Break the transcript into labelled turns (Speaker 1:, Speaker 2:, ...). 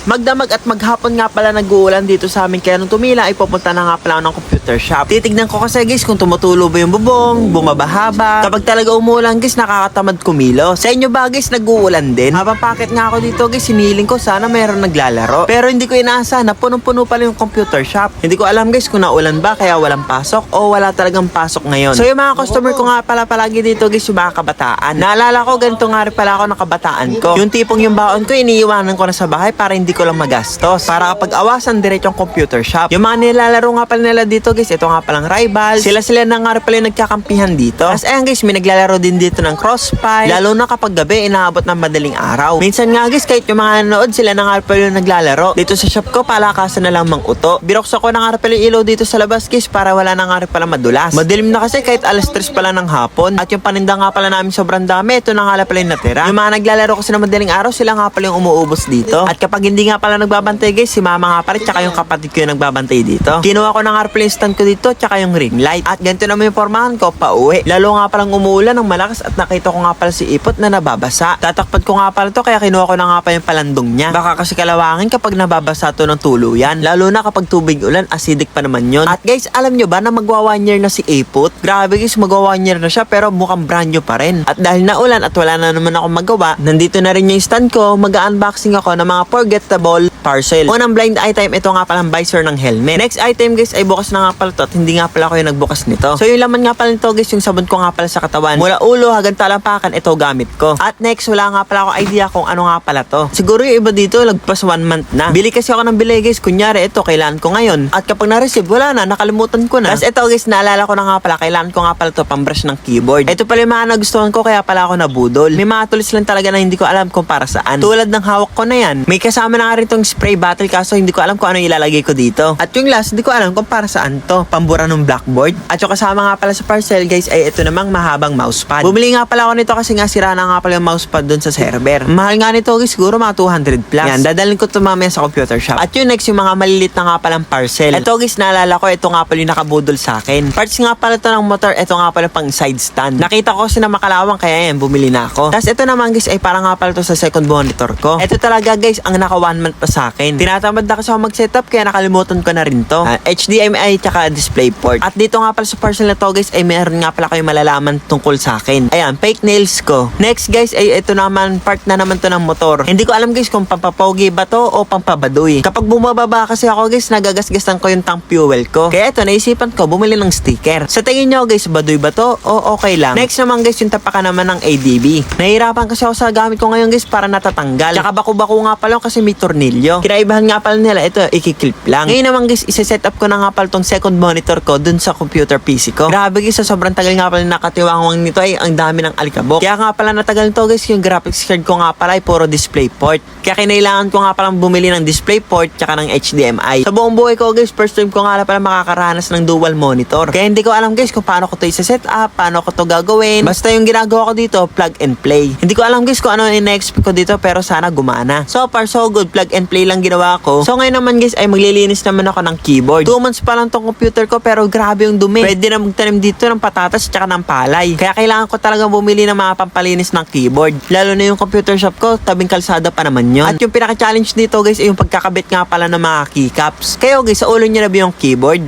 Speaker 1: Magdamag at maghapon nga pala nag-uulan dito sa amin, kaya nung tumila ay pupunta na nga pala ako ng computer shop. Titignan ko kasi guys kung tumutulo ba yung bubong, bumabaha ba. Kapag talaga umulan guys, nakakatamad kumilo. Sa inyo ba guys nag-uulan din? Habang pakit nga ako dito guys, siniling ko sana mayroon naglalaro. Pero hindi ko inaasahan na punong-puno pala yung computer shop. Hindi ko alam guys kung naulan ba kaya walang pasok o wala talagang pasok ngayon. So yung mga customer ko nga pala palagi dito guys, yung mga kabataan. Naalala ko ganito nga rin pala ako ng kabataan ko. Yung tipong yung baon ko iniiwanan ko na sa bahay para hindi ko lang magastos. Para kapag awasan diretsong computer shop. Yung mga nilalaro nga pala nila dito guys, ito nga palang Rivals. Sila na nga rin pala yung nagkakampihan dito. As ayan guys, may naglalaro din dito ng Crossfire. Lalo na kapag gabi, inaabot ng madaling araw. Minsan nga guys, kahit yung mga nanood, sila na nga rin pala yung naglalaro. Dito sa shop ko, palakasan na lang mang uto. Biroksa ko na nga rin pala yung ilaw dito sa labas guys, para wala na nga rin pala madulas. Madilim na kasi kahit alas 3 pala ng hapon. At yung paninda nga pala namin sobrang dami, ito na nga pala yung natira. Yung mga naglalaro kasi na madaling araw, sila nga pala yung umuubos dito. At kapag hindi nga pala nagbabantay guys, si mama nga pala tsaka yung kapatid ko yung nagbabantay dito. Kinuha ko na nga pala yung stand ko dito tsaka yung ring light. At ganito naman yung pormahan ko pa uwi. Lalo nga palang umuulan ng malakas at nakita ko nga pala si Ipot na nababasa. Tatakpad ko nga pala to kaya kinuha ko na nga pa yung palandong niya. Baka kasi kalawangin kapag nababasa to ng tuluyan. Lalo na kapag tubig ulan, acidic pa naman yun. At guys, alam nyo ba na magwa 1 year na si Ipot? Grabe guys, magwa 1 year na siya pero mukhang brand new pa rin. At dahil naulan at wala na naman ako magawa, nandito na rin yung stand ko, mag-unboxing ako ng mga forgettable parcel. Unang blind item, ito nga palang visor ng helmet. Next item guys ay bukas na nga pala to at hindi nga pala ako yung nagbukas nito. So yung laman nga pala nito guys, yung sabon ko nga pala sa katawan. Mula ulo hanggang talampakan, ito gamit ko. At next, wala nga pala ako idea kung ano nga pala to. Siguro yung iba dito, lagpas 1 month na. Bili kasi ako ng bili guys, kunyari ito, kailangan ko ngayon. At kapag na-receive, wala na, nakalimutan ko na. Tapos ito guys, naalala ko na nga pala, kailangan ko nga pala to pambrush ng keyboard. Ito pala yung mga nagustuhan ko, kaya pala ako nabudol. May mga tulis lang talaga na hindi ko alam kung para saan. Tulad ng hawak ko na yan. May kasama na nga rin tong spray bottle kaso hindi ko alam kung ano ilalagay ko dito. At yung last, hindi ko alam kung para saan to. Pambura ng blackboard. At yung kasama nga pala sa parcel guys ay ito namang mahabang mousepad. Bumili nga pala ako nito kasi nga sira na nga pala yung mousepad dun sa server. Mahal nga nito guys, siguro mga 200 plus. Yan, dadalhin ko to mamaya sa computer shop. At yung next, yung mga malilit na nga palang parcel. Ito guys, naalala ko, ito nga pala yung nakabudol sa akin. Parts nga pala to ng motor, ito nga pala pang side stand. Nakita ko kasi na makalawang kaya yan, bumili na ako. Tapos ito naman guys ay parang nga pala to sa second monitor ko. Ito talaga guys, ang naka 1 month pa sa akin. Tinatamad na kasi ako mag-setup kaya nakalimutan ko na rin to. HDMI tsaka display port. At dito nga pala sa parcel na to guys ay meron nga pala kayong malalaman tungkol sa akin. Ayan, fake nails ko. Next guys ay ito naman, part na naman to ng motor. Hindi ko alam guys kung pampapogi ba to o pampabaduy. Kapag bumababa kasi ako guys, nagagasgasan ko yung tank fuel ko. Kaya ito, naisipan ko bumili ng sticker. Sa tingin nyo guys, baduy ba to o okay lang? Next naman guys, yung tapakan naman ng ADB. Nahihirapan kasi ako sa gamit ko ngayon guys para natatanggal. Tsaka bako-bako nga pala kasi may tornilyo. Kinaibahan nga pala nila, ito ikiklip lang. Ngayon naman guys, isa-set up ko na nga pala tong second monitor ko dun sa computer PC ko. Grabe guys, sa sobrang tagal nga pala nakatiwangwang nito ay ang dami ng alikabok. Kaya nga pala natagal nito guys, yung graphics card ko nga pala ay puro display port. Kaya kinailangan ko nga palang bumili ng display port tsaka ng HDMI. Sa buong buhay ko guys, first time ko nga pala makakaranas ng dual monitor. Kaya hindi ko alam guys kung paano ko to isa-set up, paano ko to gagawin. Basta yung ginagawa ko dito, plug and play. Hindi ko alam guys kung ano yung in-expect ko dito pero sana gumana. So far so good, plug and play lang ginawa ko. So ngayon naman guys ay maglilinis naman ako ng keyboard. 2 months pa lang tong computer ko pero grabe yung dumi. Pwede na magtanim dito ng patatas tsaka ng palay. Kaya kailangan ko talagang bumili ng mga pampalinis ng keyboard. Lalo na yung computer shop ko, tabing kalsada pa naman yun. At yung pinaka-challenge dito guys ay yung pagkakabit nga pala ng mga keycaps. Kayo guys, sa ulo nyo na ba yung keyboard?